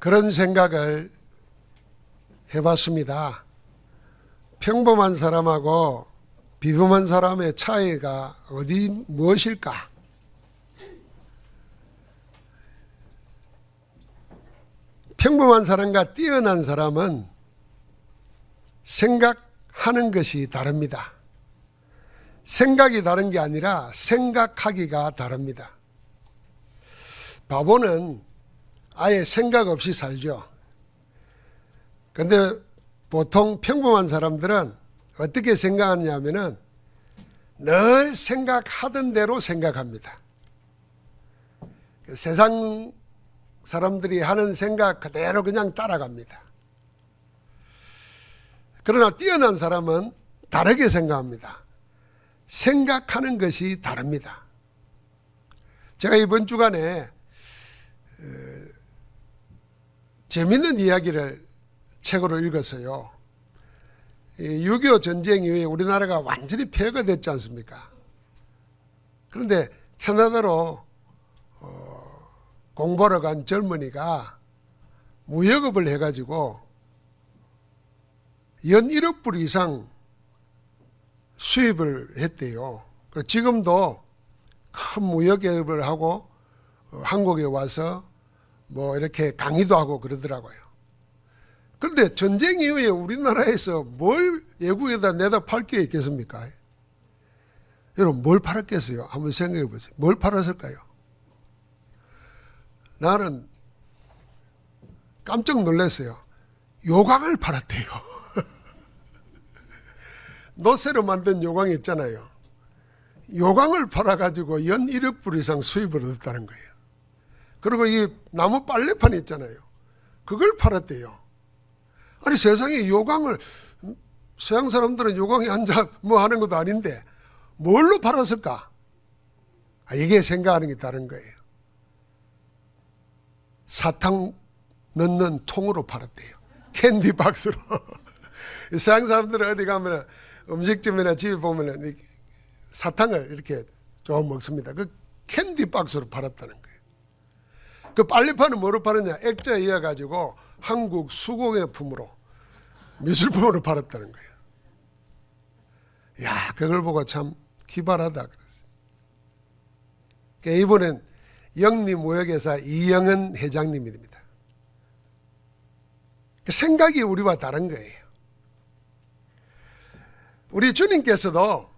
그런 생각을 해봤습니다. 평범한 사람하고 비범한 사람의 차이가 무엇일까? 평범한 사람과 뛰어난 사람은 생각하는 것이 다릅니다. 생각이 다른 게 아니라 생각하기가 다릅니다. 바보는 아예 생각 없이 살죠. 그런데 보통 평범한 사람들은 어떻게 생각하느냐면은 늘 생각하던 대로 생각합니다. 세상 사람들이 하는 생각 그대로 그냥 따라갑니다. 그러나 뛰어난 사람은 다르게 생각합니다. 생각하는 것이 다릅니다. 제가 이번 주간에 재밌는 이야기를 책으로 읽었어요. 6.25 전쟁 이후에 우리나라가 완전히 폐허가 됐지 않습니까? 그런데 캐나다로 공부하러 간 젊은이가 무역업을 해가지고 연 1억 불 이상 수입을 했대요. 그리고 지금도 큰 무역업을 하고 한국에 와서 뭐 이렇게 강의도 하고 그러더라고요. 그런데 전쟁 이후에 우리나라에서 뭘 외국에다 내다 팔 게 있겠습니까? 여러분 뭘 팔았겠어요? 한번 생각해 보세요. 뭘 팔았을까요? 나는 깜짝 놀랐어요. 요강을 팔았대요. 노쇠로 만든 요강 있잖아요. 요강을 팔아가지고 연 1억 불 이상 수입을 얻었다는 거예요. 그리고 이 나무 빨래판 있잖아요. 그걸 팔았대요. 아니 세상에 요강을, 서양 사람들은 요강에 앉아 뭐 하는 것도 아닌데 뭘로 팔았을까? 이게 생각하는 게 다른 거예요. 사탕 넣는 통으로 팔았대요. 캔디 박스로. 서양 사람들은 어디 가면 음식점이나 집에 보면 사탕을 이렇게 좀 먹습니다. 그 캔디 박스로 팔았다는 거예요. 그 빨래판은 뭐로 팔았냐? 액자에 이어가지고 한국 수공예품으로 미술품으로 팔았다는 거예요. 야, 그걸 보고 참 기발하다 그랬어요. 그러니까 이번엔 영리무역회사 이영은 회장님입니다. 생각이 우리와 다른 거예요. 우리 주님께서도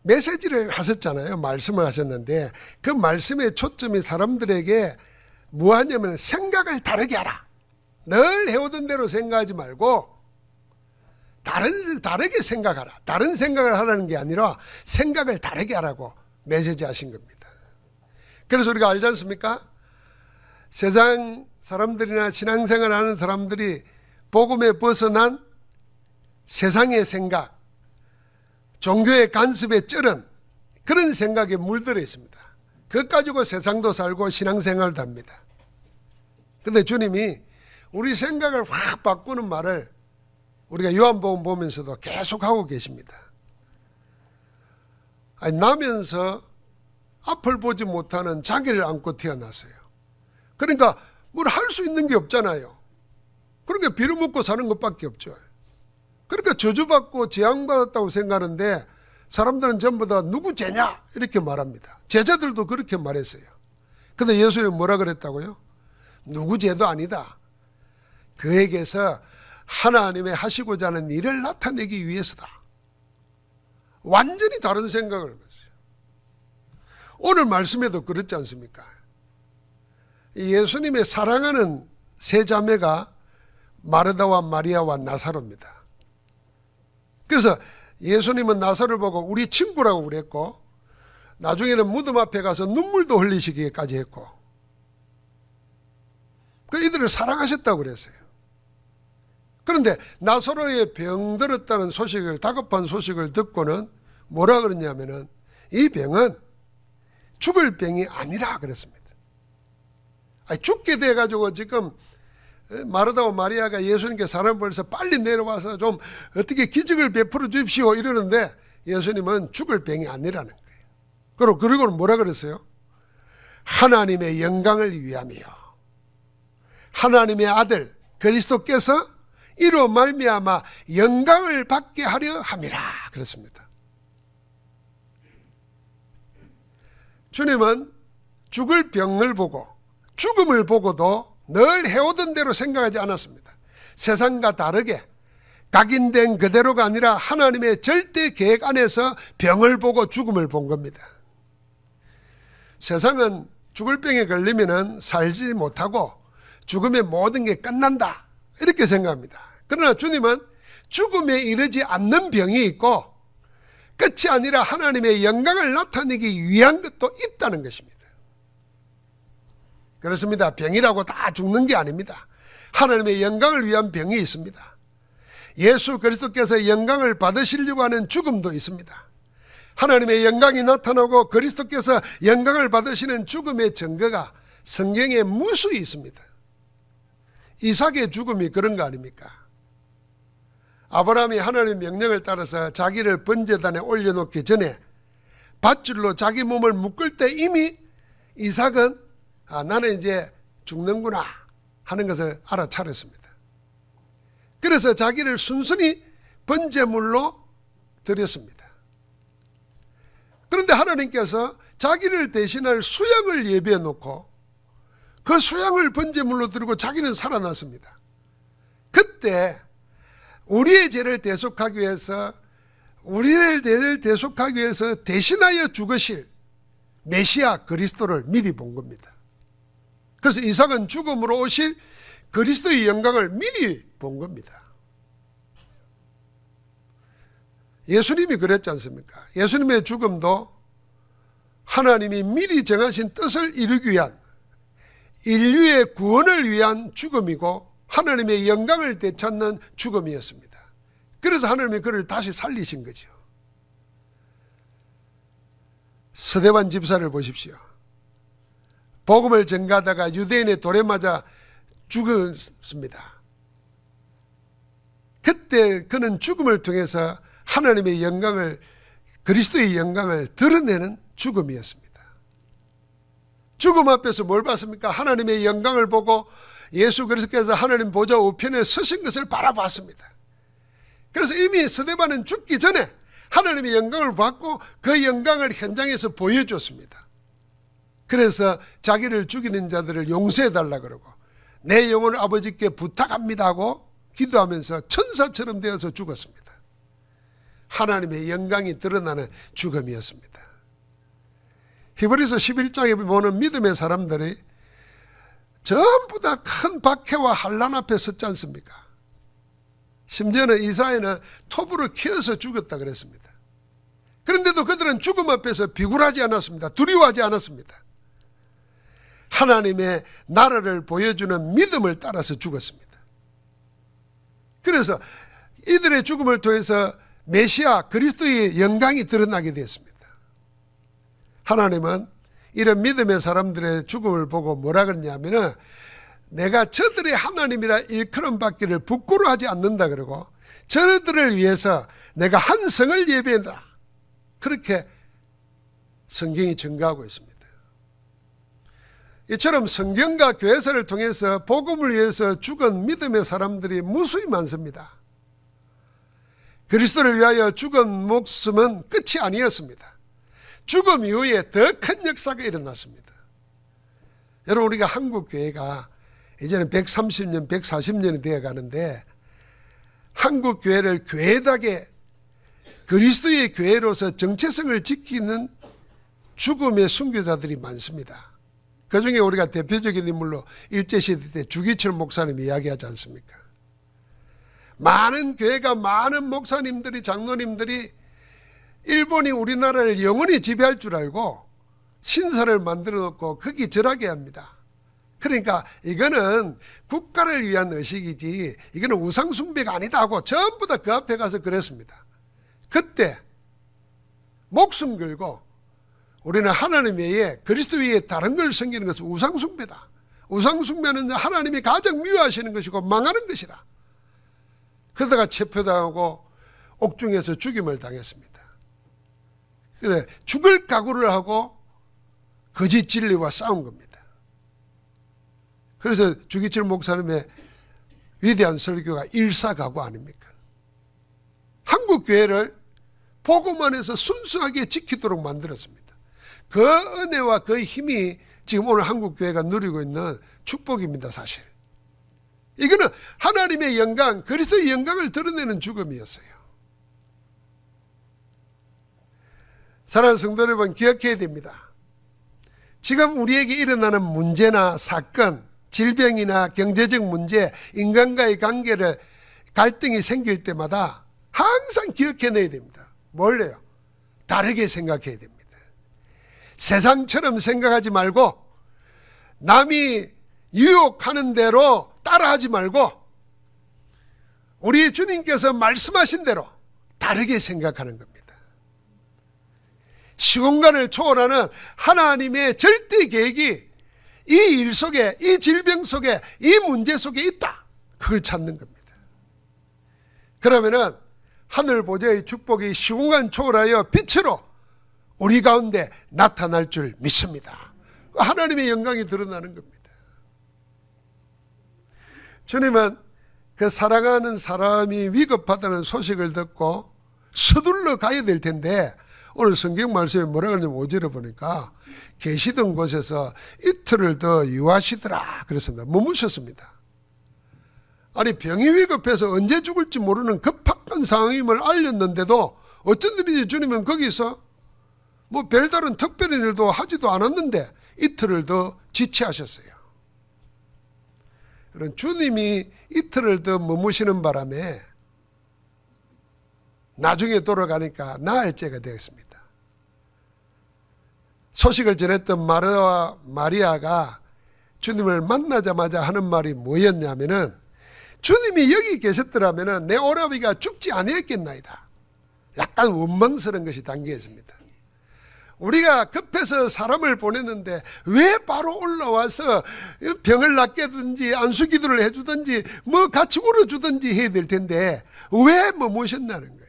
메시지를 하셨잖아요. 말씀을 하셨는데 그 말씀의 초점이 사람들에게 뭐하냐면 생각을 다르게 하라. 늘 해오던 대로 생각하지 말고 다르게 생각하라. 다른 생각을 하라는 게 아니라 생각을 다르게 하라고 메시지 하신 겁니다. 그래서 우리가 알지 않습니까? 세상 사람들이나 신앙생활 하는 사람들이 복음에 벗어난 세상의 생각, 종교의 간섭에 쩔은 그런 생각에 물들어 있습니다. 그것 가지고 세상도 살고 신앙생활도 합니다. 그런데 주님이 우리 생각을 확 바꾸는 말을 우리가 요한복음 보면서도 계속 하고 계십니다. 아니, 나면서 앞을 보지 못하는 자기를 안고 태어났어요. 그러니까 뭘 할 수 있는 게 없잖아요. 그러니까 빌어먹고 사는 것밖에 없죠. 그러니까 저주받고 재앙받았다고 생각하는데 사람들은 전부 다 누구 죄냐 이렇게 말합니다. 제자들도 그렇게 말했어요. 근데 예수님은 뭐라 그랬다고요? 누구 죄도 아니다. 그에게서 하나님의 하시고자 하는 일을 나타내기 위해서다. 완전히 다른 생각을 했어요. 오늘 말씀에도 그렇지 않습니까? 예수님의 사랑하는 세 자매가 마르다와 마리아와 나사로입니다. 그래서 예수님은 나사로를 보고 우리 친구라고 그랬고 나중에는 무덤 앞에 가서 눈물도 흘리시기까지 했고 그 이들을 사랑하셨다고 그랬어요. 그런데 나사로의 병들었다는 소식을, 다급한 소식을 듣고는 뭐라 그랬냐면은 이 병은 죽을 병이 아니라 그랬습니다. 아니, 죽게 돼가지고 지금 마르다와 마리아가 예수님께 사람 보내서 빨리 내려와서 좀 어떻게 기적을 베풀어 주십시오 이러는데 예수님은 죽을 병이 아니라는 거예요. 그리고는 뭐라 그랬어요? 하나님의 영광을 위함이요. 하나님의 아들 그리스도께서 이로 말미암아 영광을 받게 하려 함이라 그렇습니다. 주님은 죽을 병을 보고 죽음을 보고도 늘 해오던 대로 생각하지 않았습니다. 세상과 다르게 각인된 그대로가 아니라 하나님의 절대 계획 안에서 병을 보고 죽음을 본 겁니다. 세상은 죽을 병에 걸리면 살지 못하고 죽음의 모든 게 끝난다 이렇게 생각합니다. 그러나 주님은 죽음에 이르지 않는 병이 있고 끝이 아니라 하나님의 영광을 나타내기 위한 것도 있다는 것입니다. 그렇습니다. 병이라고 다 죽는 게 아닙니다. 하나님의 영광을 위한 병이 있습니다. 예수 그리스도께서 영광을 받으시려고 하는 죽음도 있습니다. 하나님의 영광이 나타나고 그리스도께서 영광을 받으시는 죽음의 증거가 성경에 무수히 있습니다. 이삭의 죽음이 그런 거 아닙니까? 아브라함이 하나님의 명령을 따라서 자기를 번제단에 올려놓기 전에 밧줄로 자기 몸을 묶을 때 이미 이삭은 나는 이제 죽는구나 하는 것을 알아차렸습니다. 그래서 자기를 순순히 번제물로 드렸습니다. 그런데 하나님께서 자기를 대신할 수양을 예비해 놓고 그 수양을 번제물로 드리고 자기는 살아났습니다. 그때 우리의 죄를 대속하기 위해서 대신하여 죽으실 메시아 그리스도를 미리 본 겁니다. 그래서 이삭은 죽음으로 오실 그리스도의 영광을 미리 본 겁니다. 예수님이 그랬지 않습니까? 예수님의 죽음도 하나님이 미리 정하신 뜻을 이루기 위한 인류의 구원을 위한 죽음이고 하나님의 영광을 되찾는 죽음이었습니다. 그래서 하나님이 그를 다시 살리신 거죠. 스데반 집사를 보십시오. 복음을 전가하다가 유대인의 돌에 맞아 죽었습니다. 그때 그는 죽음을 통해서 하나님의 영광을, 그리스도의 영광을 드러내는 죽음이었습니다. 죽음 앞에서 뭘 봤습니까? 하나님의 영광을 보고 예수 그리스도께서 하나님 보좌 우편에 서신 것을 바라봤습니다. 그래서 이미 스데반은 죽기 전에 하나님의 영광을 받고 그 영광을 현장에서 보여줬습니다. 그래서 자기를 죽이는 자들을 용서해달라 그러고 내 영혼을 아버지께 부탁합니다 하고 기도하면서 천사처럼 되어서 죽었습니다. 하나님의 영광이 드러나는 죽음이었습니다. 히브리서 11장에 보면 믿음의 사람들이 전부 다 큰 박해와 환난 앞에 섰지 않습니까? 심지어는 이사야는 톱으로 키워서 죽였다 그랬습니다. 그런데도 그들은 죽음 앞에서 비굴하지 않았습니다. 두려워하지 않았습니다. 하나님의 나라를 보여주는 믿음을 따라서 죽었습니다. 그래서 이들의 죽음을 통해서 메시아 그리스도의 영광이 드러나게 되었습니다. 하나님은 이런 믿음의 사람들의 죽음을 보고 뭐라 그러냐면은 내가 저들의 하나님이라 일컬음 받기를 부끄러워하지 않는다 그러고 저들을 위해서 내가 한 성을 예비한다. 그렇게 성경이 증거하고 있습니다. 이처럼 성경과 교회사를 통해서 복음을 위해서 죽은 믿음의 사람들이 무수히 많습니다. 그리스도를 위하여 죽은 목숨은 끝이 아니었습니다. 죽음 이후에 더 큰 역사가 일어났습니다. 여러분, 우리가 한국 교회가 이제는 130년, 140년이 되어 가는데 한국 교회를 교회답게 그리스도의 교회로서 정체성을 지키는 죽음의 순교자들이 많습니다. 그중에 우리가 대표적인 인물로 일제시대 때 주기철 목사님이 이야기하지 않습니까? 많은 교회가 많은 목사님들이 장로님들이 일본이 우리나라를 영원히 지배할 줄 알고 신사를 만들어 놓고 거기 절하게 합니다. 그러니까 이거는 국가를 위한 의식이지 이거는 우상숭배가 아니다 하고 전부 다 그 앞에 가서 그랬습니다. 그때 목숨 걸고 우리는 하나님 외에 그리스도 외에 다른 걸 섬기는 것은 우상숭배다. 우상숭배는 하나님이 가장 미워하시는 것이고 망하는 것이다. 그러다가 체포당하고 옥중에서 죽임을 당했습니다. 그래, 죽을 각오를 하고 거짓 진리와 싸운 겁니다. 그래서 주기철 목사님의 위대한 설교가 일사가구 아닙니까? 한국 교회를 복음 안에서 순수하게 지키도록 만들었습니다. 그 은혜와 그 힘이 지금 오늘 한국 교회가 누리고 있는 축복입니다. 사실 이거는 하나님의 영광, 그리스도의 영광을 드러내는 죽음이었어요. 사랑하는 성도 여러분, 기억해야 됩니다. 지금 우리에게 일어나는 문제나 사건, 질병이나 경제적 문제, 인간과의 관계를 갈등이 생길 때마다 항상 기억해내야 됩니다. 뭘래요? 다르게 생각해야 됩니다. 세상처럼 생각하지 말고 남이 유혹하는 대로 따라하지 말고 우리 주님께서 말씀하신 대로 다르게 생각하는 겁니다. 시공간을 초월하는 하나님의 절대 계획이 이 일 속에, 이 질병 속에, 이 문제 속에 있다. 그걸 찾는 겁니다. 그러면은 하늘 보좌의 축복이 시공간 초월하여 빛으로 우리 가운데 나타날 줄 믿습니다. 하나님의 영광이 드러나는 겁니다. 주님은 그 사랑하는 사람이 위급하다는 소식을 듣고 서둘러 가야 될 텐데 오늘 성경 말씀에 뭐라 그러냐면 5절에 보니까 계시던 곳에서 이틀을 더 유하시더라 그랬습니다. 머무셨습니다. 아니 병이 위급해서 언제 죽을지 모르는 급박한 상황임을 알렸는데도 어쩐 일인지 주님은 거기서 뭐 별다른 특별한 일도 하지도 않았는데 이틀을 더 지체하셨어요. 그런 주님이 이틀을 더 머무시는 바람에 나중에 돌아가니까 나을 죄가 되었습니다. 소식을 전했던 마르와 마리아가 주님을 만나자마자 하는 말이 뭐였냐면은 주님이 여기 계셨더라면은 내 오라비가 죽지 아니했겠나이다. 약간 원망스러운 것이 담겨 있습니다. 우리가 급해서 사람을 보냈는데 왜 바로 올라와서 병을 낫게 해주든지 안수기도를 해주든지 뭐 같이 울어주든지 해야 될 텐데 왜 머무셨나는 거예요.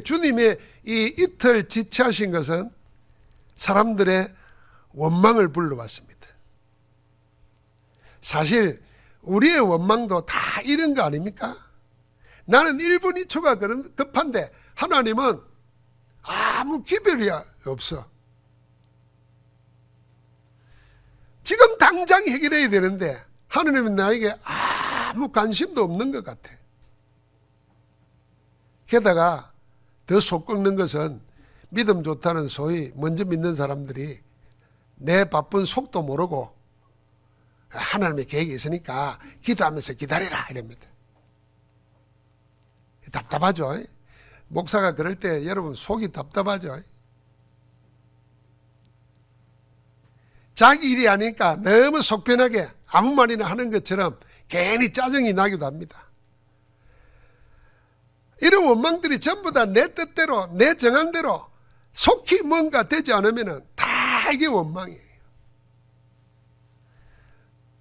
주님의 이 이틀 지체하신 것은 사람들의 원망을 불러왔습니다. 사실 우리의 원망도 다 이런 거 아닙니까? 나는 1분 2초가 급한데 하나님은 아무 기별이 없어. 지금 당장 해결해야 되는데 하나님은 나에게 아무 관심도 없는 것 같아. 게다가 더 속 꺾는 것은 믿음 좋다는 소위 먼저 믿는 사람들이 내 바쁜 속도 모르고 하나님의 계획이 있으니까 기도하면서 기다리라 이럽니다. 답답하죠. 목사가 그럴 때 여러분 속이 답답하죠. 자기 일이 아니니까 너무 속편하게 아무 말이나 하는 것처럼 괜히 짜증이 나기도 합니다. 이런 원망들이 전부 다 내 뜻대로 내 정한대로 속히 뭔가 되지 않으면 다 이게 원망이에요.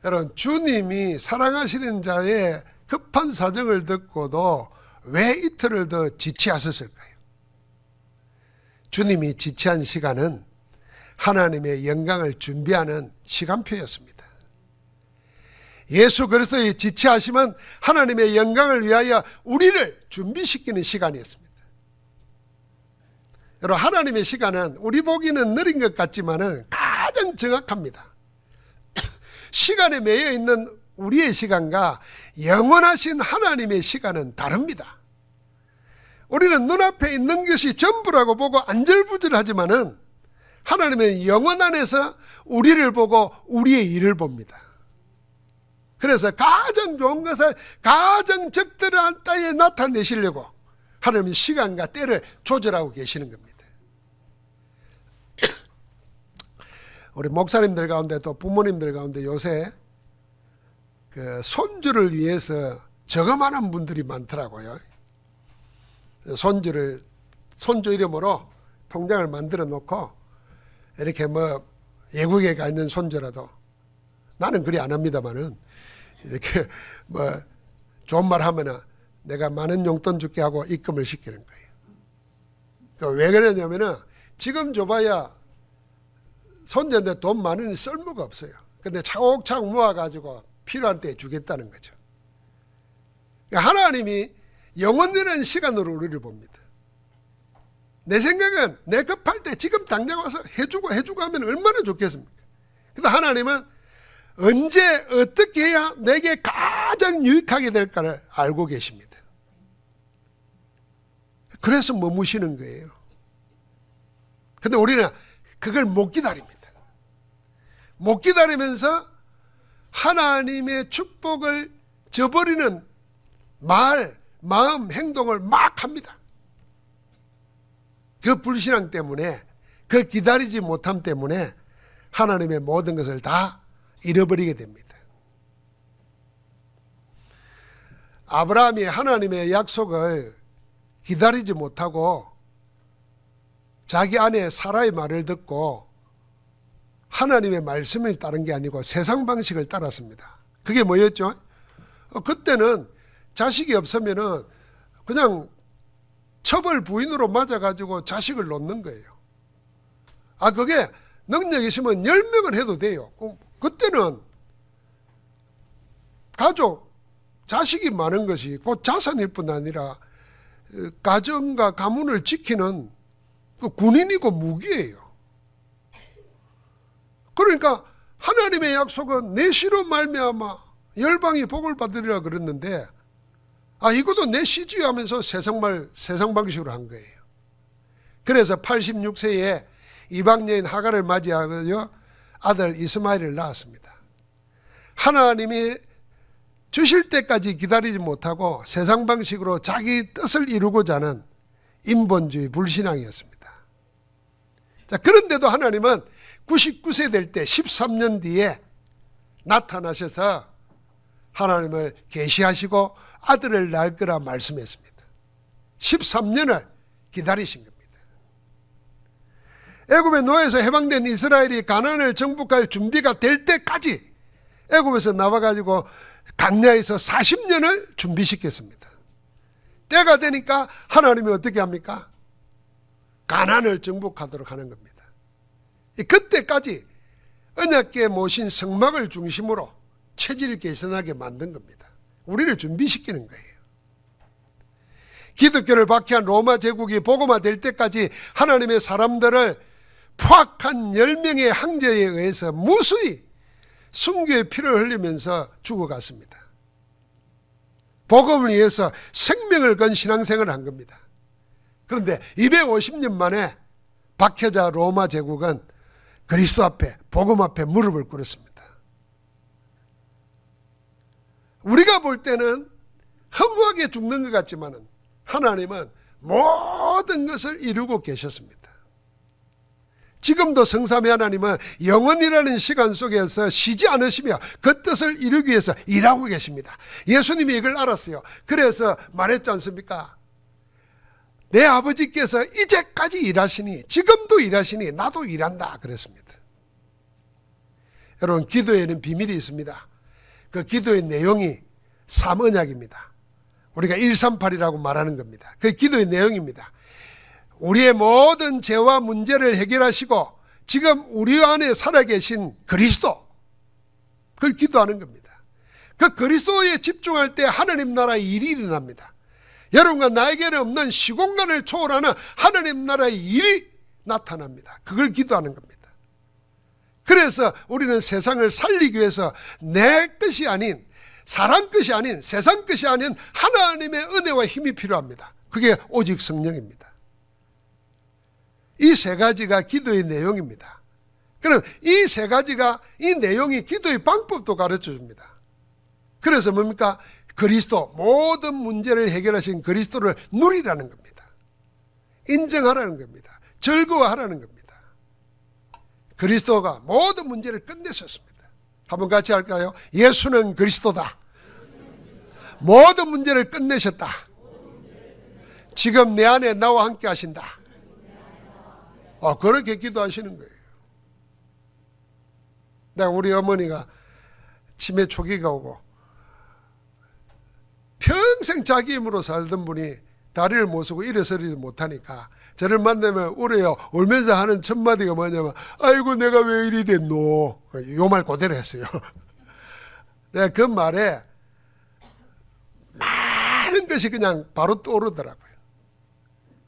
여러분 주님이 사랑하시는 자의 급한 사정을 듣고도 왜 이틀을 더 지체하셨을까요? 주님이 지체한 시간은 하나님의 영광을 준비하는 시간표였습니다. 예수 그리스도의 지체하심은 하나님의 영광을 위하여 우리를 준비시키는 시간이었습니다. 여러분 하나님의 시간은 우리 보기는 느린 것 같지만 가장 정확합니다. 시간에 매여 있는 우리의 시간과 영원하신 하나님의 시간은 다릅니다. 우리는 눈앞에 있는 것이 전부라고 보고 안절부절하지만은 하나님은 영원 안에서 우리를 보고 우리의 일을 봅니다. 그래서 가장 좋은 것을 가장 적절한 때에 나타내시려고 하나님은 시간과 때를 조절하고 계시는 겁니다. 우리 목사님들 가운데 또 부모님들 가운데 요새 그 손주를 위해서 저금하는 분들이 많더라고요. 손주 이름으로 통장을 만들어 놓고 이렇게 뭐 외국에 가 있는 손주라도 나는 그리 안 합니다만은 이렇게 뭐 좋은 말 하면은 내가 많은 용돈 줄게 하고 입금을 시키는 거예요. 왜 그러냐면은 지금 줘봐야 손자인데 돈 많으니 쓸모가 없어요. 근데 차곡차곡 모아가지고 필요한 때에 주겠다는 거죠. 그러니까 하나님이 영원이라는 시간으로 우리를 봅니다. 내 생각은 내 급할 때 지금 당장 와서 해주고 하면 얼마나 좋겠습니까? 근데 하나님은 언제 어떻게 해야 내게 가장 유익하게 될까를 알고 계십니다. 그래서 머무시는 거예요. 근데 우리는 그걸 못 기다립니다. 못 기다리면서 하나님의 축복을 저버리는 말, 마음, 행동을 막 합니다. 그 불신앙 때문에, 그 기다리지 못함 때문에 하나님의 모든 것을 다 잃어버리게 됩니다. 아브라함이 하나님의 약속을 기다리지 못하고 자기 아내 사라의 말을 듣고 하나님의 말씀을 따른 게 아니고 세상 방식을 따랐습니다. 그게 뭐였죠? 그때는 자식이 없으면은 그냥 처벌 부인으로 맞아가지고 자식을 놓는 거예요. 그게 능력이 있으면 10명은 해도 돼요. 그때는 가족, 자식이 많은 것이 곧 자산일 뿐 아니라 가정과 가문을 지키는 군인이고 무기예요. 그러니까 하나님의 약속은 내 씨로 말미암아 열방이 복을 받으리라 그랬는데 이것도 내 씨지 하면서 세상 방식으로 한 거예요. 그래서 86세에 이방 여인 하갈을 맞이하여 아들 이스마엘을 낳았습니다. 하나님이 주실 때까지 기다리지 못하고 세상 방식으로 자기 뜻을 이루고자 하는 인본주의 불신앙이었습니다. 자, 그런데도 하나님은 99세 될 때 13년 뒤에 나타나셔서 하나님을 계시하시고 아들을 낳을 거라 말씀했습니다. 13년을 기다리신 겁니다. 애굽의 노예에서 해방된 이스라엘이 가나안을 정복할 준비가 될 때까지 애굽에서 나와가지고 광야에서 40년을 준비시켰습니다. 때가 되니까 하나님이 어떻게 합니까? 가나안을 정복하도록 하는 겁니다. 그때까지 언약궤에 모신 성막을 중심으로 체질을 개선하게 만든 겁니다. 우리를 준비시키는 거예요. 기독교를 박해한 로마 제국이 복음화될 때까지 하나님의 사람들을 포악한 10명의 황제에 의해서 무수히 순교의 피를 흘리면서 죽어갔습니다. 복음을 위해서 생명을 건 신앙생활을 한 겁니다. 그런데 250년 만에 박해자 로마 제국은 그리스도 앞에, 복음 앞에 무릎을 꿇었습니다. 우리가 볼 때는 허무하게 죽는 것 같지만 하나님은 모든 것을 이루고 계셨습니다. 지금도 성삼위 하나님은 영원이라는 시간 속에서 쉬지 않으시며 그 뜻을 이루기 위해서 일하고 계십니다. 예수님이 이걸 알았어요. 그래서 말했지 않습니까? 내 아버지께서 이제까지 일하시니, 지금도 일하시니 나도 일한다 그랬습니다. 여러분, 기도에는 비밀이 있습니다. 그 기도의 내용이 삼언약입니다. 우리가 138이라고 말하는 겁니다. 그 기도의 내용입니다. 우리의 모든 죄와 문제를 해결하시고 지금 우리 안에 살아계신 그리스도, 그걸 기도하는 겁니다. 그 그리스도에 집중할 때 하나님 나라의 일이 일어납니다. 여러분과 나에게는 없는 시공간을 초월하는 하나님 나라의 일이 나타납니다. 그걸 기도하는 겁니다. 그래서 우리는 세상을 살리기 위해서 내 것이 아닌, 사람 것이 아닌, 세상 것이 아닌 하나님의 은혜와 힘이 필요합니다. 그게 오직 성령입니다. 이 세 가지가 기도의 내용입니다. 그럼 이 세 가지가, 이 내용이 기도의 방법도 가르쳐 줍니다. 그래서 뭡니까? 그리스도, 모든 문제를 해결하신 그리스도를 누리라는 겁니다. 인정하라는 겁니다. 즐거워하라는 겁니다. 그리스도가 모든 문제를 끝내셨습니다. 한번 같이 할까요? 예수는 그리스도다. 모든 문제를 끝내셨다. 지금 내 안에 나와 함께 하신다. 그렇게 기도하시는 거예요. 내가 우리 어머니가 치매 초기가 오고 평생 자기 힘으로 살던 분이 다리를 못 쓰고 일어서지도 못하니까 저를 만나면 울어요. 울면서 하는 첫 마디가 뭐냐면 아이고 내가 왜 이리 됐노. 요 말 그대로 했어요. 내가 그 말에 많은 것이 그냥 바로 떠오르더라고요.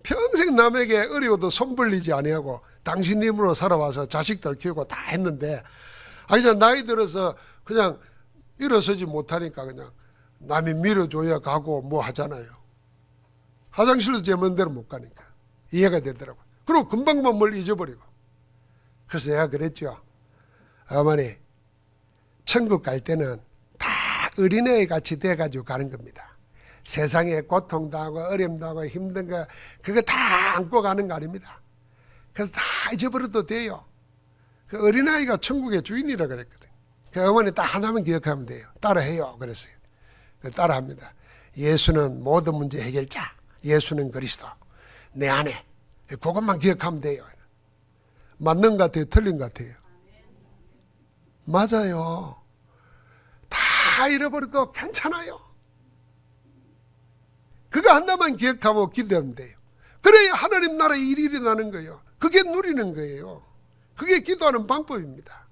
평생 남에게 어려워도 손 벌리지 아니하고 당신 힘으로 살아와서 자식들 키우고 다 했는데 그냥 나이 들어서 그냥 일어서지 못하니까 그냥 남이 밀어줘야 가고 뭐 하잖아요. 화장실도 제 멋대로 못 가니까 이해가 되더라고요. 그리고 금방만 뭘 잊어버리고. 그래서 내가 그랬죠. 어머니 천국 갈 때는 다 어린애 같이 돼가지고 가는 겁니다. 세상에 고통도 하고 어려움도 하고 힘든 거 그거 다 안고 가는 거 아닙니다. 그래서 다 잊어버려도 돼요. 그 어린아이가 천국의 주인이라 그랬거든요. 그 어머니 딱 하나만 기억하면 돼요. 따라해요. 그랬어요. 따라합니다. 예수는 모든 문제 해결자. 예수는 그리스도. 내 안에. 그것만 기억하면 돼요. 맞는 것 같아요? 틀린 것 같아요? 맞아요. 다 잃어버려도 괜찮아요. 그거 하나만 기억하고 기도하면 돼요. 그래야 하나님 나라의 일이 일어나는 거예요. 그게 누리는 거예요. 그게 기도하는 방법입니다.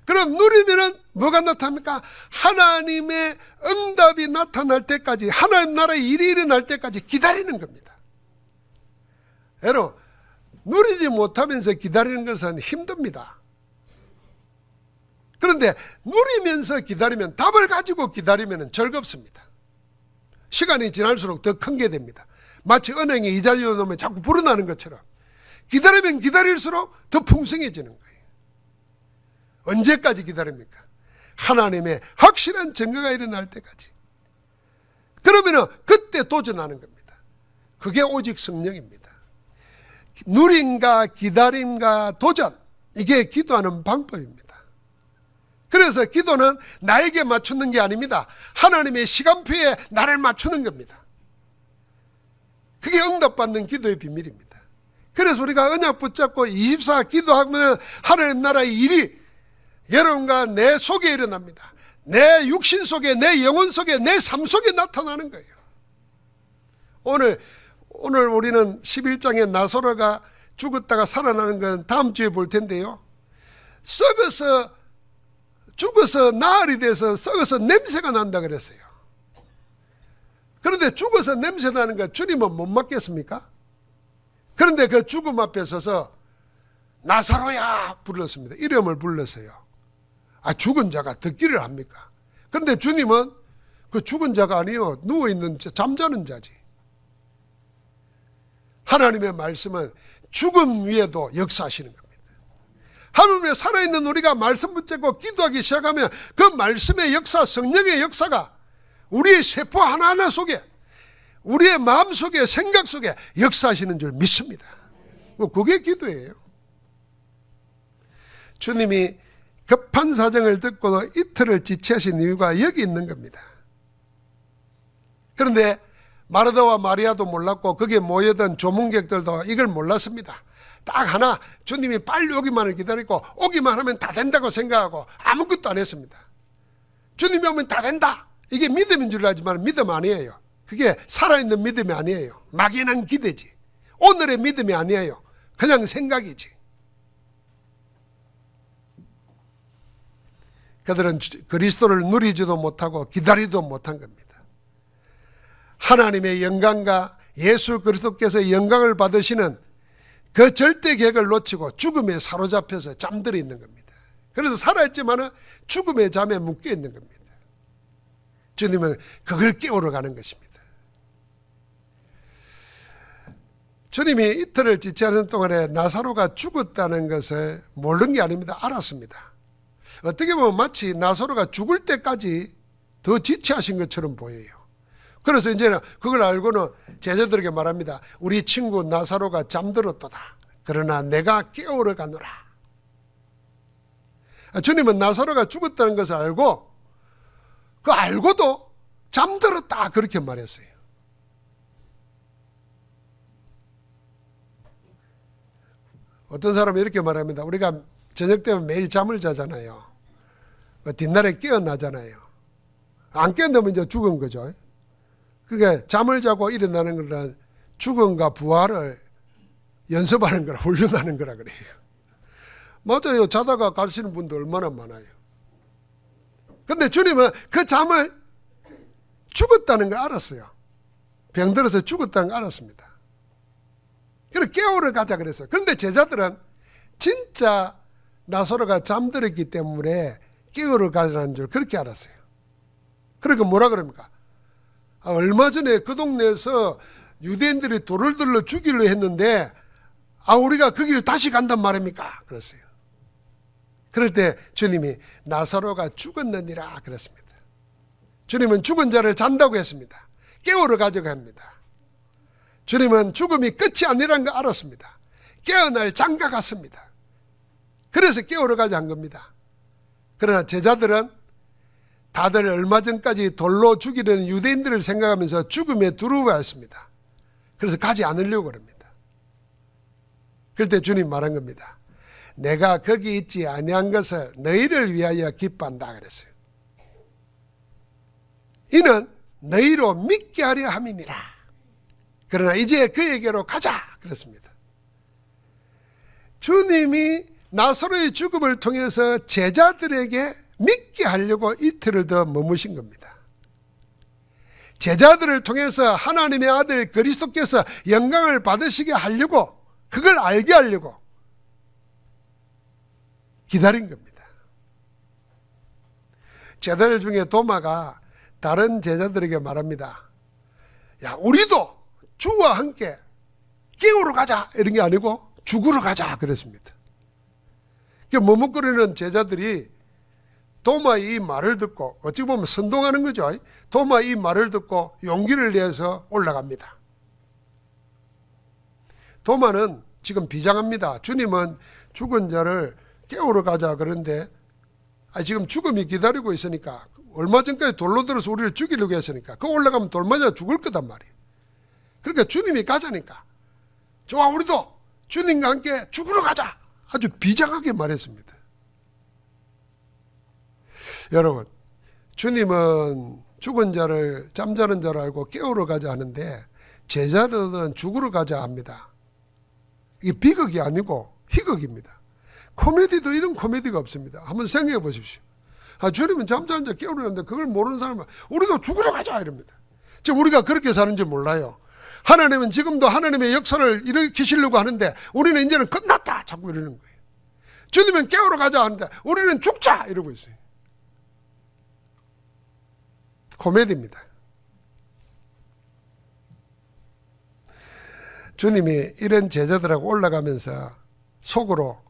그럼 누리면은 뭐가 나타납니까? 하나님의 응답이 나타날 때까지, 하나님 나라의 일이 일어날 때까지 기다리는 겁니다. 여러분, 누리지 못하면서 기다리는 것은 힘듭니다. 그런데 누리면서 기다리면, 답을 가지고 기다리면 즐겁습니다. 시간이 지날수록 더 큰 게 됩니다. 마치 은행에 이자 넣으면 자꾸 불어나는 것처럼 기다리면 기다릴수록 더 풍성해지는 거예요. 언제까지 기다립니까? 하나님의 확실한 증거가 일어날 때까지. 그러면 그때 도전하는 겁니다. 그게 오직 성령입니다. 누림과 기다림과 도전, 이게 기도하는 방법입니다. 그래서 기도는 나에게 맞추는 게 아닙니다. 하나님의 시간표에 나를 맞추는 겁니다. 그게 응답받는 기도의 비밀입니다. 그래서 우리가 언약 붙잡고 24 기도하면 하나님 나라의 일이 여러분과 내 속에 일어납니다. 내 육신 속에, 내 영혼 속에, 내 삶 속에 나타나는 거예요. 오늘 우리는 11장에 나사로가 죽었다가 살아나는 건 다음 주에 볼 텐데요. 죽어서 나흘이 돼서 썩어서 냄새가 난다 그랬어요. 그런데 죽어서 냄새 나는 거 주님은 못 맡겠습니까? 그런데 그 죽음 앞에 서서 나사로야 불렀습니다. 이름을 불렀어요. 죽은 자가 듣기를 합니까? 그런데 주님은 그 죽은 자가 아니요, 누워있는 잠자는 자지. 하나님의 말씀은 죽음 위에도 역사하시는 겁니다. 하나님의 살아있는 우리가 말씀 붙잡고 기도하기 시작하면 그 말씀의 역사, 성령의 역사가 우리의 세포 하나하나 속에, 우리의 마음 속에, 생각 속에 역사하시는 줄 믿습니다. 그게 기도예요. 주님이 급한 사정을 듣고도 이틀을 지체하신 이유가 여기 있는 겁니다. 그런데 마르다와 마리아도 몰랐고 거기에 모여든 조문객들도 이걸 몰랐습니다. 딱 하나, 주님이 빨리 오기만을 기다리고 오기만 하면 다 된다고 생각하고 아무것도 안 했습니다. 주님이 오면 다 된다. 이게 믿음인 줄 알지만 믿음 아니에요. 그게 살아있는 믿음이 아니에요. 막연한 기대지. 오늘의 믿음이 아니에요. 그냥 생각이지. 그들은 그리스도를 누리지도 못하고 기다리지도 못한 겁니다. 하나님의 영광과 예수 그리스도께서 영광을 받으시는 그 절대 계획을 놓치고 죽음에 사로잡혀서 잠들어 있는 겁니다. 그래서 살아있지만 죽음의 잠에 묶여 있는 겁니다. 주님은 그걸 깨우러 가는 것입니다. 주님이 이틀을 지체하는 동안에 나사로가 죽었다는 것을 모르는 게 아닙니다. 알았습니다. 어떻게 보면 마치 나사로가 죽을 때까지 더 지체하신 것처럼 보여요. 그래서 이제는 그걸 알고는 제자들에게 말합니다. 우리 친구 나사로가 잠들었도다. 그러나 내가 깨우러 가노라. 주님은 나사로가 죽었다는 것을 알고 그 알고도 잠들었다 그렇게 말했어요. 어떤 사람은 이렇게 말합니다. 우리가 저녁 되면 매일 잠을 자잖아요. 뒷날에 깨어나잖아요. 안 깨어나면 이제 죽은 거죠. 그러니까 잠을 자고 일어나는 것은 죽음과 부활을 연습하는 거라, 훈련하는 거라 그래요. 맞아요. 자다가 가시는 분도 얼마나 많아요. 근데 주님은 그 잠을 죽었다는 걸 알았어요. 병들어서 죽었다는 걸 알았습니다. 그래서 깨우러 가자 그랬어요. 그런데 제자들은 진짜 나사로가 잠들었기 때문에 깨우러 가자는 줄 그렇게 알았어요. 그러니까 뭐라 그럽니까? 얼마 전에 그 동네에서 유대인들이 돌을 들러 죽이려 했는데 우리가 그 길을 다시 간단 말입니까? 그랬어요. 그럴 때 주님이 나사로가 죽었느니라 그랬습니다. 주님은 죽은 자를 잔다고 했습니다. 깨우러 가자고 합니다. 주님은 죽음이 끝이 아니라는 걸 알았습니다. 깨어날 장가 갔습니다. 그래서 깨우러 가자 한 겁니다. 그러나 제자들은 다들 얼마 전까지 돌로 죽이려는 유대인들을 생각하면서 죽음에 두려워했습니다. 그래서 가지 않으려고 합니다. 그럴 때 주님 말한 겁니다. 내가 거기 있지 아니한 것을 너희를 위하여 기뻐한다 그랬어요. 이는 너희로 믿게 하려 함이니라. 그러나 이제 그에게로 가자 그랬습니다. 주님이 나사로의 죽음을 통해서 제자들에게 믿게 하려고 이틀을 더 머무신 겁니다. 제자들을 통해서 하나님의 아들 그리스도께서 영광을 받으시게 하려고, 그걸 알게 하려고 기다린 겁니다. 제자들 중에 도마가 다른 제자들에게 말합니다. 야, 우리도 주와 함께 깨우러 가자 이런 게 아니고 죽으러 가자 그랬습니다. 머뭇거리는 제자들이 도마의 이 말을 듣고, 어찌 보면 선동하는 거죠. 도마의 이 말을 듣고 용기를 내서 올라갑니다. 도마는 지금 비장합니다. 주님은 죽은 자를 깨우러 가자 그런데 지금 죽음이 기다리고 있으니까, 얼마 전까지 돌로 들어서 우리를 죽이려고 했으니까 그 올라가면 돌 맞아 죽을 거단 말이에요. 그러니까 주님이 가자니까 좋아, 우리도 주님과 함께 죽으러 가자, 아주 비장하게 말했습니다. 여러분, 주님은 죽은 자를 잠자는 자를 알고 깨우러 가자 하는데 제자들은 죽으러 가자 합니다. 이게 비극이 아니고 희극입니다. 코미디도 이런 코미디가 없습니다. 한번 생각해 보십시오. 주님은 잠자는 자 깨우러 가는데 그걸 모르는 사람은 우리도 죽으러 가자 이럽니다. 지금 우리가 그렇게 사는지 몰라요. 하나님은 지금도 하나님의 역사를 일으키시려고 하는데 우리는 이제는 끝났다 자꾸 이러는 거예요. 주님은 깨우러 가자 하는데 우리는 죽자 이러고 있어요. 코미디입니다. 주님이 이런 제자들하고 올라가면서 속으로,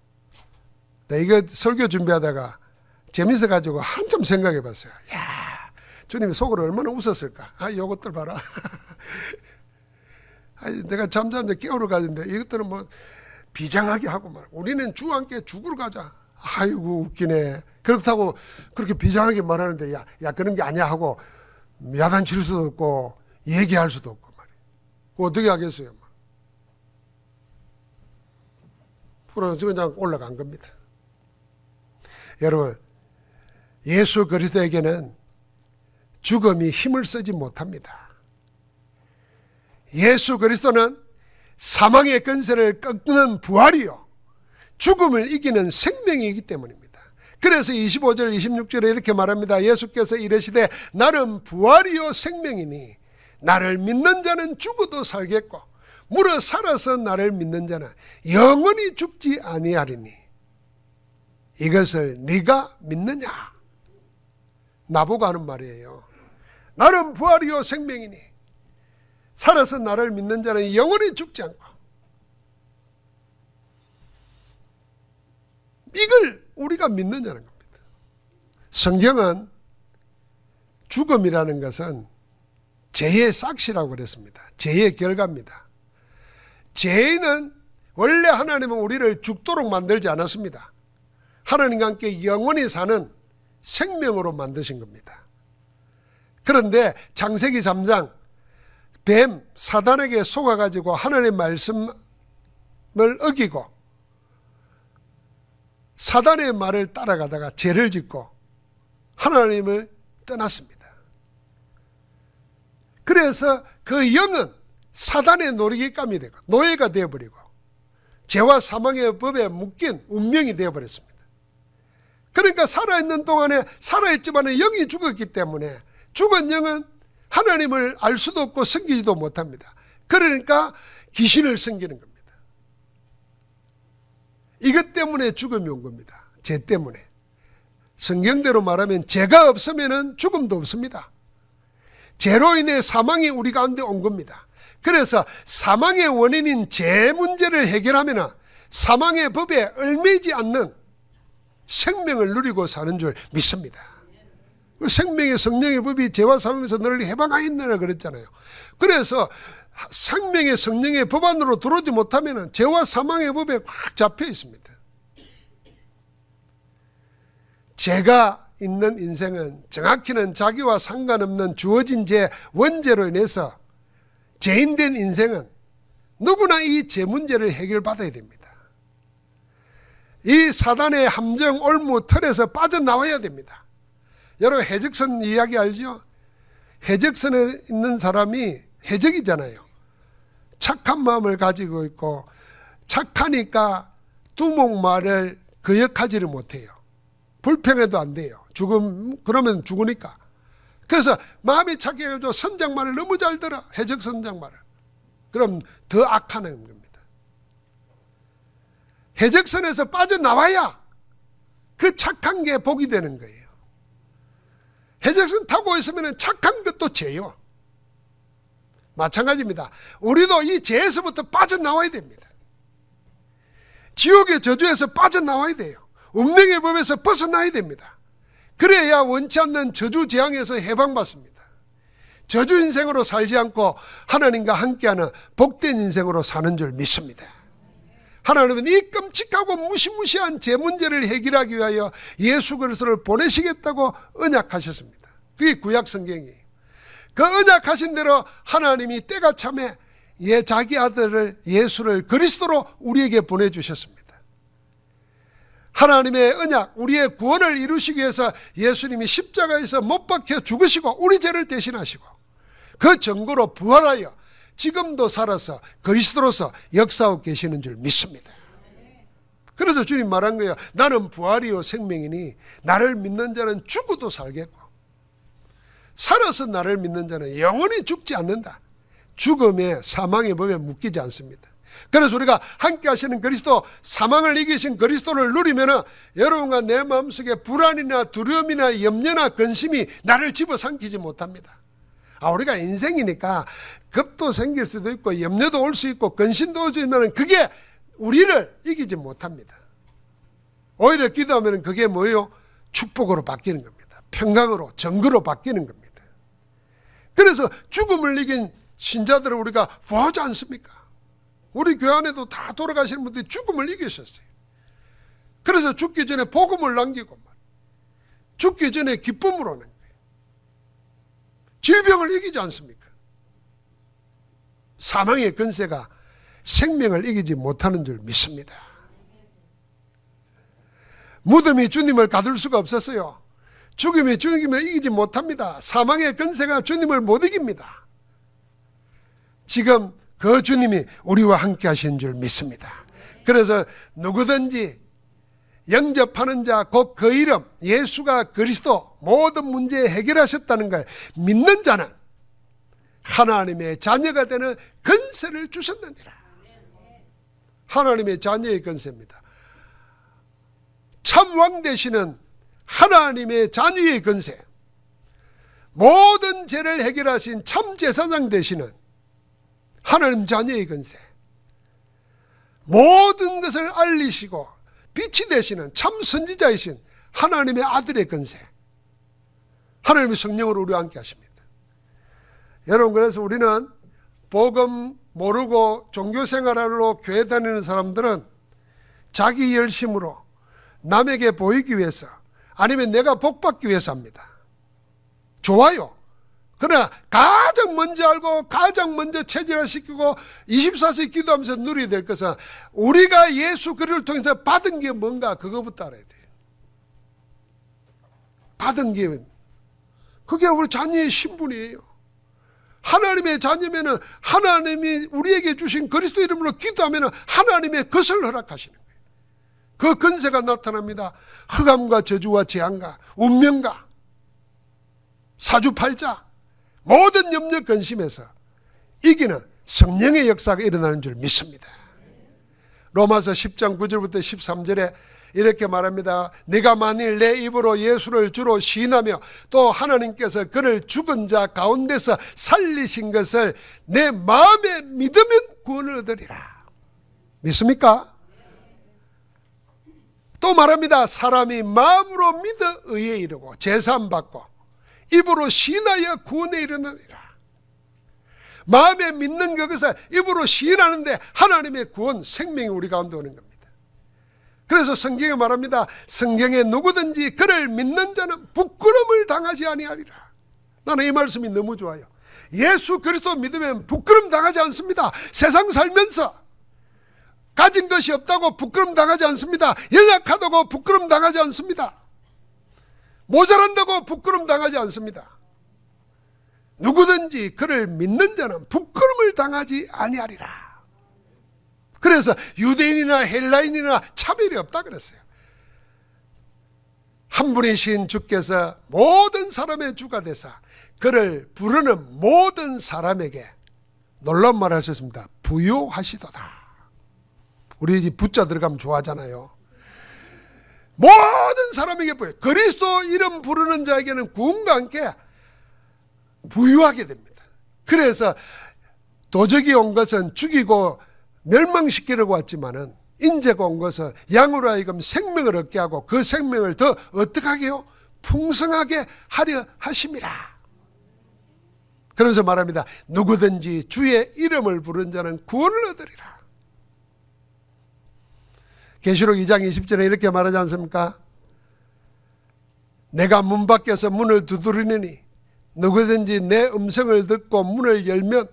나 이거 설교 준비하다가 재밌어가지고 한참 생각해 봤어요. 야, 주님이 속으로 얼마나 웃었을까. 요것들 봐라. 내가 잠자는데 깨우러 가는데 이것들은 뭐 비장하게 하고 말. 우리는 주와 함께 죽으러 가자. 아이고 웃기네. 그렇다고 그렇게 비장하게 말하는데 야 그런 게 아니야 하고 야단칠 수도 없고 얘기할 수도 없고 말이에요. 어떻게 하겠어요? 그래서 그냥 올라간 겁니다. 여러분, 예수 그리스도에게는 죽음이 힘을 쓰지 못합니다. 예수 그리스도는 사망의 권세를 꺾는 부활이요, 죽음을 이기는 생명이기 때문입니다. 그래서 25절 26절에 이렇게 말합니다. 예수께서 이르시되 나는 부활이요 생명이니 나를 믿는 자는 죽어도 살겠고 무릇 살아서 나를 믿는 자는 영원히 죽지 아니하리니 이것을 네가 믿느냐? 나보고 하는 말이에요. 나는 부활이요 생명이니 살아서 나를 믿는 자는 영원히 죽지 않고, 이걸 우리가 믿느냐는 겁니다. 성경은 죽음이라는 것은 죄의 싹시라고 그랬습니다. 죄의 결과입니다. 죄는 원래 하나님은 우리를 죽도록 만들지 않았습니다. 하나님과 함께 영원히 사는 생명으로 만드신 겁니다. 그런데 창세기 3장 뱀 사단에게 속아가지고 하나님의 말씀을 어기고 사단의 말을 따라가다가 죄를 짓고 하나님을 떠났습니다. 그래서 그 영은 사단의 놀이기감이 되고 노예가 되어버리고 죄와 사망의 법에 묶인 운명이 되어버렸습니다. 그러니까 살아있는 동안에 살아있지만 영이 죽었기 때문에 죽은 영은 하나님을 알 수도 없고 섬기지도 못합니다. 그러니까 귀신을 섬기는 겁니다. 이것 때문에 죽음이 온 겁니다. 죄 때문에. 성경대로 말하면 죄가 없으면 죽음도 없습니다. 죄로 인해 사망이 우리 가운데 온 겁니다. 그래서 사망의 원인인 죄 문제를 해결하면 사망의 법에 얽매이지 않는 생명을 누리고 사는 줄 믿습니다. 생명의 성령의 법이 죄와 사망에서 너를 해방하였느라 그랬잖아요. 그래서 생명의 성령의 법 안으로 들어오지 못하면 죄와 사망의 법에 꽉 잡혀 있습니다. 죄가 있는 인생은 정확히는 자기와 상관없는 주어진 죄 원죄로 인해서 죄인된 인생은 누구나 이 죄 문제를 해결받아야 됩니다. 이 사단의 함정 올무 틀에서 빠져나와야 됩니다. 여러분 해적선 이야기 알죠? 해적선에 있는 사람이 해적이잖아요. 착한 마음을 가지고 있고 착하니까 두목말을 거역하지를 못해요. 불평해도 안 돼요. 그러면 죽으니까. 그래서 마음이 착해가지고 선장말을 너무 잘 들어. 해적 선장말을. 그럼 더 악하는 겁니다. 해적선에서 빠져나와야 그 착한 게 복이 되는 거예요. 해적선 타고 있으면 착한 것도 죄요. 마찬가지입니다. 우리도 이 죄에서부터 빠져나와야 됩니다. 지옥의 저주에서 빠져나와야 돼요. 운명의 법에서 벗어나야 됩니다. 그래야 원치 않는 저주 재앙에서 해방받습니다. 저주 인생으로 살지 않고 하나님과 함께하는 복된 인생으로 사는 줄 믿습니다. 하나님은 이 끔찍하고 무시무시한 죄 문제를 해결하기 위하여 예수 그리스도를 보내시겠다고 언약하셨습니다. 그게 구약 성경이에요. 그 언약하신 대로 하나님이 때가 참에 자기 아들을 예수를 그리스도로 우리에게 보내주셨습니다. 하나님의 언약, 우리의 구원을 이루시기 위해서 예수님이 십자가에서 못 박혀 죽으시고 우리 죄를 대신하시고 그 증거로 부활하여 지금도 살아서 그리스도로서 역사하고 계시는 줄 믿습니다. 그래서 주님 말한 거예요. 나는 부활이요 생명이니 나를 믿는 자는 죽어도 살겠고 살아서 나를 믿는 자는 영원히 죽지 않는다. 죽음의 사망의 법에 묶이지 않습니다. 그래서 우리가 함께 하시는 그리스도, 사망을 이기신 그리스도를 누리면 여러분과 내 마음속에 불안이나 두려움이나 염려나 근심이 나를 집어삼키지 못합니다. 우리가 인생이니까 겁도 생길 수도 있고 염려도 올 수 있고 근심도 올 수 있지만 그게 우리를 이기지 못합니다. 오히려 기도하면 그게 뭐예요? 축복으로 바뀌는 겁니다. 평강으로, 정거로 바뀌는 겁니다. 그래서 죽음을 이긴 신자들을 우리가 구하지 않습니까? 우리 교회 안에도 다 돌아가시는 분들이 죽음을 이기셨어요. 그래서 죽기 전에 복음을 남기고 죽기 전에 기쁨을 오는 거예요. 질병을 이기지 않습니까? 사망의 권세가 생명을 이기지 못하는 줄 믿습니다. 무덤이 주님을 가둘 수가 없었어요. 죽음이 주님을 이기지 못합니다. 사망의 권세가 주님을 못 이깁니다. 지금 그 주님이 우리와 함께 하신 줄 믿습니다. 그래서 누구든지 영접하는 자 곧 그 이름 예수가 그리스도 모든 문제 해결하셨다는 걸 믿는 자는 하나님의 자녀가 되는 권세를 주셨느니라. 하나님의 자녀의 권세입니다. 참왕 되시는 하나님의 자녀의 권세, 모든 죄를 해결하신 참제사장 되시는 하나님 자녀의 권세, 모든 것을 알리시고 빛이 되시는 참 선지자이신 하나님의 아들의 권세, 하나님의 성령으로 우리와 함께 하십니다. 여러분, 그래서 우리는 복음 모르고 종교생활로 교회 다니는 사람들은 자기 열심으로 남에게 보이기 위해서 아니면 내가 복받기 위해서 합니다. 좋아요. 그러나 가장 먼저 알고 가장 먼저 체질화시키고 24시간 기도하면서 누려야 될 것은 우리가 예수 그리스도를 통해서 받은 게 뭔가 그거부터 알아야 돼요. 받은 게 그게 우리 자녀의 신분이에요. 하나님의 자녀면은 하나님이 우리에게 주신 그리스도 이름으로 기도하면은 하나님의 것을 허락하시는 거예요. 그 권세가 나타납니다. 흑암과 저주와 재앙과 운명과 사주팔자 모든 염려 근심에서 이기는 성령의 역사가 일어나는 줄 믿습니다. 로마서 10장 9절부터 13절에 이렇게 말합니다. 네가 만일 내 입으로 예수를 주로 시인하며 또 하나님께서 그를 죽은 자 가운데서 살리신 것을 내 마음에 믿으면 구원을 얻으리라. 믿습니까? 또 말합니다. 사람이 마음으로 믿어 의에 이르고 제사함받고 입으로 시인하여 구원에 이르느니라. 마음에 믿는 그것을 입으로 시인하는데 하나님의 구원, 생명이 우리 가운데 오는 겁니다. 그래서 성경에 말합니다. 성경에 누구든지 그를 믿는 자는 부끄러움을 당하지 아니하리라. 나는 이 말씀이 너무 좋아요. 예수 그리스도 믿으면 부끄러움 당하지 않습니다. 세상 살면서 가진 것이 없다고 부끄러움 당하지 않습니다. 연약하다고 부끄러움 당하지 않습니다. 모자란다고 부끄러움 당하지 않습니다. 누구든지 그를 믿는 자는 부끄러움을 당하지 아니하리라. 그래서 유대인이나 헬라인이나 차별이 없다 그랬어요. 한 분이신 주께서 모든 사람의 주가 되사 그를 부르는 모든 사람에게 놀라운 말을 하셨습니다. 부요하시도다. 우리 부자 들어가면 좋아하잖아요. 모든 사람에게 부요. 그리스도 이름 부르는 자에게는 구원과 함께 부유하게 됩니다. 그래서 도적이 온 것은 죽이고 멸망시키려고 왔지만은 인재가 온 것은 양으로 하여금 생명을 얻게 하고 그 생명을 더 어떻게 하게요? 풍성하게 하려 하심이라. 그러면서 말합니다. 누구든지 주의 이름을 부른 자는 구원을 얻으리라. 계시록 2장 20절에 이렇게 말하지 않습니까? 내가 문 밖에서 문을 두드리느니 누구든지 내 음성을 듣고 문을 열면,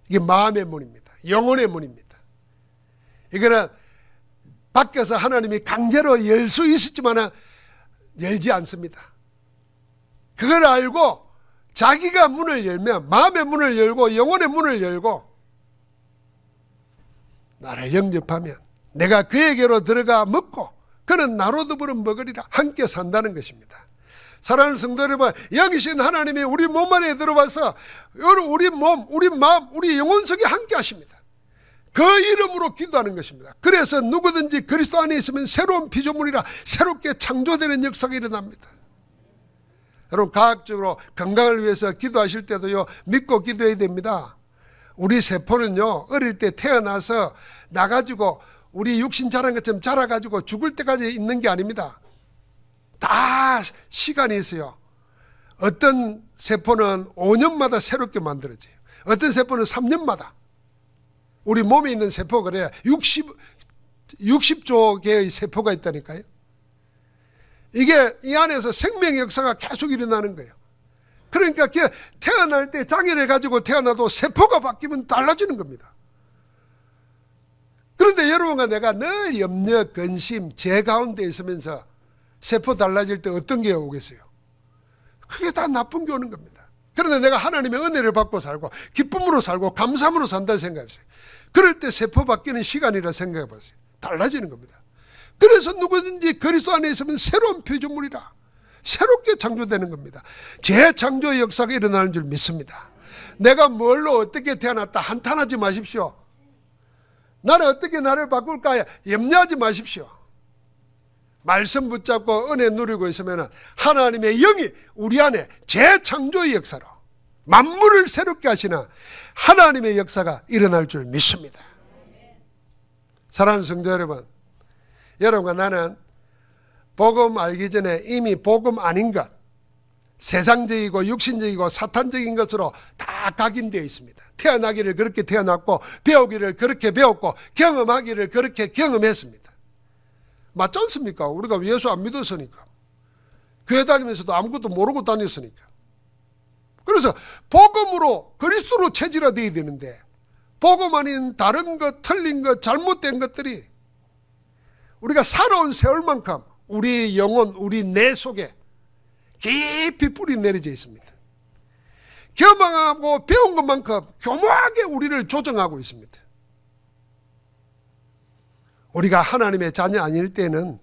이게 마음의 문입니다. 영혼의 문입니다. 이거는 밖에서 하나님이 강제로 열 수 있었지만 열지 않습니다. 그걸 알고 자기가 문을 열면, 마음의 문을 열고 영혼의 문을 열고 나를 영접하면 내가 그에게로 들어가 먹고 그는 나로 더불어 먹으리라. 함께 산다는 것입니다. 사랑하는 성도 여러분, 영이신 하나님이 우리 몸 안에 들어와서 우리 몸, 우리 마음, 우리 영혼 속에 함께 하십니다. 그 이름으로 기도하는 것입니다. 그래서 누구든지 그리스도 안에 있으면 새로운 피조물이라 새롭게 창조되는 역사가 일어납니다. 여러분, 과학적으로 건강을 위해서 기도하실 때도요, 믿고 기도해야 됩니다. 우리 세포는요, 어릴 때 태어나서 나가지고 우리 육신 자란 것처럼 자라가지고 죽을 때까지 있는 게 아닙니다. 다 시간이 있어요. 어떤 세포는 5년마다 새롭게 만들어져요. 어떤 세포는 3년마다. 우리 몸에 있는 세포가 그래야 60조 개의 세포가 있다니까요. 이게 이 안에서 생명의 역사가 계속 일어나는 거예요. 그러니까 태어날 때 장애를 가지고 태어나도 세포가 바뀌면 달라지는 겁니다. 그런데 여러분과 내가 늘 염려, 근심, 죄 가운데 있으면서 세포 달라질 때 어떤 게 오겠어요? 그게 다 나쁜 게 오는 겁니다. 그런데 내가 하나님의 은혜를 받고 살고 기쁨으로 살고 감사함으로 산다는 생각이었어요. 그럴 때 세포 바뀌는 시간이라 생각해 보세요. 달라지는 겁니다. 그래서 누구든지 그리스도 안에 있으면 새로운 피조물이라 새롭게 창조되는 겁니다. 재창조의 역사가 일어나는 줄 믿습니다. 내가 뭘로 어떻게 태어났다 한탄하지 마십시오. 나는 어떻게 나를 바꿀까 염려하지 마십시오. 말씀 붙잡고 은혜 누리고 있으면 하나님의 영이 우리 안에 재창조의 역사로 만물을 새롭게 하시는 하나님의 역사가 일어날 줄 믿습니다. 사랑하는 성도 여러분, 여러분과 나는 복음 알기 전에 이미 복음 아닌 것, 세상적이고 육신적이고 사탄적인 것으로 다 각인되어 있습니다. 태어나기를 그렇게 태어났고 배우기를 그렇게 배웠고 경험하기를 그렇게 경험했습니다. 맞지 않습니까? 우리가 예수 안 믿었으니까. 교회 다니면서도 아무것도 모르고 다녔으니까. 그래서 복음으로 그리스도로 체질화되어야 되는데 복음 아닌 다른 것, 틀린 것, 잘못된 것들이 우리가 살아온 세월만큼 우리 영혼, 우리 내 속에 깊이 뿌리 내려져 있습니다. 겸허하고 배운 것만큼 교묘하게 우리를 조정하고 있습니다. 우리가 하나님의 자녀 아닐 때는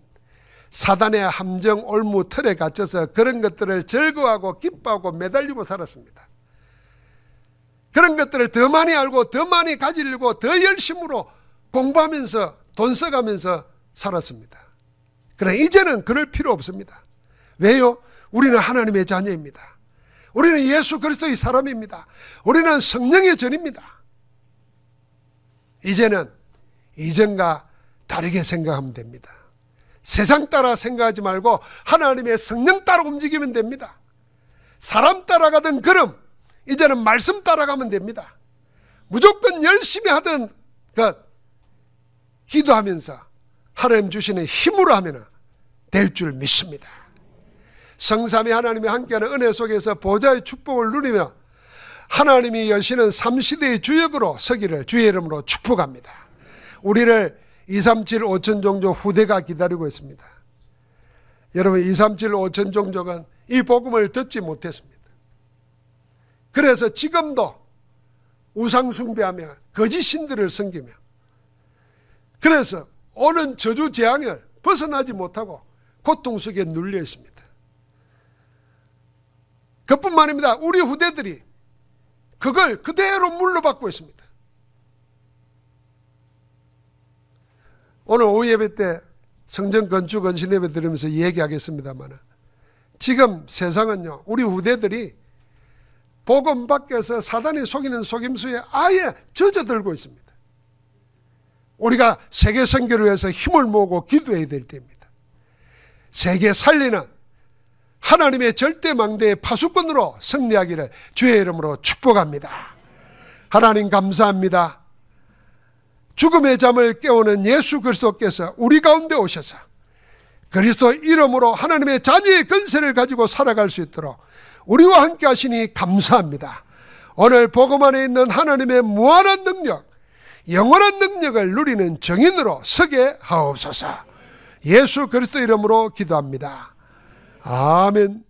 사단의 함정 올무 틀에 갇혀서 그런 것들을 즐거워하고 기뻐하고 매달리고 살았습니다. 그런 것들을 더 많이 알고 더 많이 가지려고 더 열심으로 공부하면서 돈 써가면서 살았습니다. 그러나 이제는 그럴 필요 없습니다. 왜요? 우리는 하나님의 자녀입니다. 우리는 예수 그리스도의 사람입니다. 우리는 성령의 전입니다. 이제는 이전과 다르게 생각하면 됩니다. 세상 따라 생각하지 말고 하나님의 성령 따라 움직이면 됩니다. 사람 따라가던 걸음, 이제는 말씀 따라가면 됩니다. 무조건 열심히 하던 것 기도하면서 하나님 주시는 힘으로 하면 될 줄 믿습니다. 성삼위 하나님이 함께하는 은혜 속에서 보좌의 축복을 누리며 하나님이 여시는 3시대의 주역으로 서기를 주의 이름으로 축복합니다. 우리를 237 5천종족 후대가 기다리고 있습니다. 여러분, 237 5천종족은 이 복음을 듣지 못했습니다. 그래서 지금도 우상숭배하며 거짓 신들을 섬기며, 그래서 오는 저주 재앙을 벗어나지 못하고 고통 속에 눌려 있습니다. 그뿐만 아닙니다. 우리 후대들이 그걸 그대로 물러받고 있습니다. 오늘 오후 예배 때 성전 건축 건신 예배 드리면서 얘기하겠습니다만, 지금 세상은요, 우리 후대들이 복음 밖에서 사단이 속이는 속임수에 아예 젖어들고 있습니다. 우리가 세계 선교를 위해서 힘을 모으고 기도해야 될 때입니다. 세계 살리는 하나님의 절대망대의 파수꾼으로 승리하기를 주의 이름으로 축복합니다. 하나님 감사합니다. 죽음의 잠을 깨우는 예수 그리스도께서 우리 가운데 오셔서 그리스도 이름으로 하나님의 자녀의 권세를 가지고 살아갈 수 있도록 우리와 함께 하시니 감사합니다. 오늘 복음 안에 있는 하나님의 무한한 능력, 영원한 능력을 누리는 증인으로 서게 하옵소서. 예수 그리스도 이름으로 기도합니다. 아멘.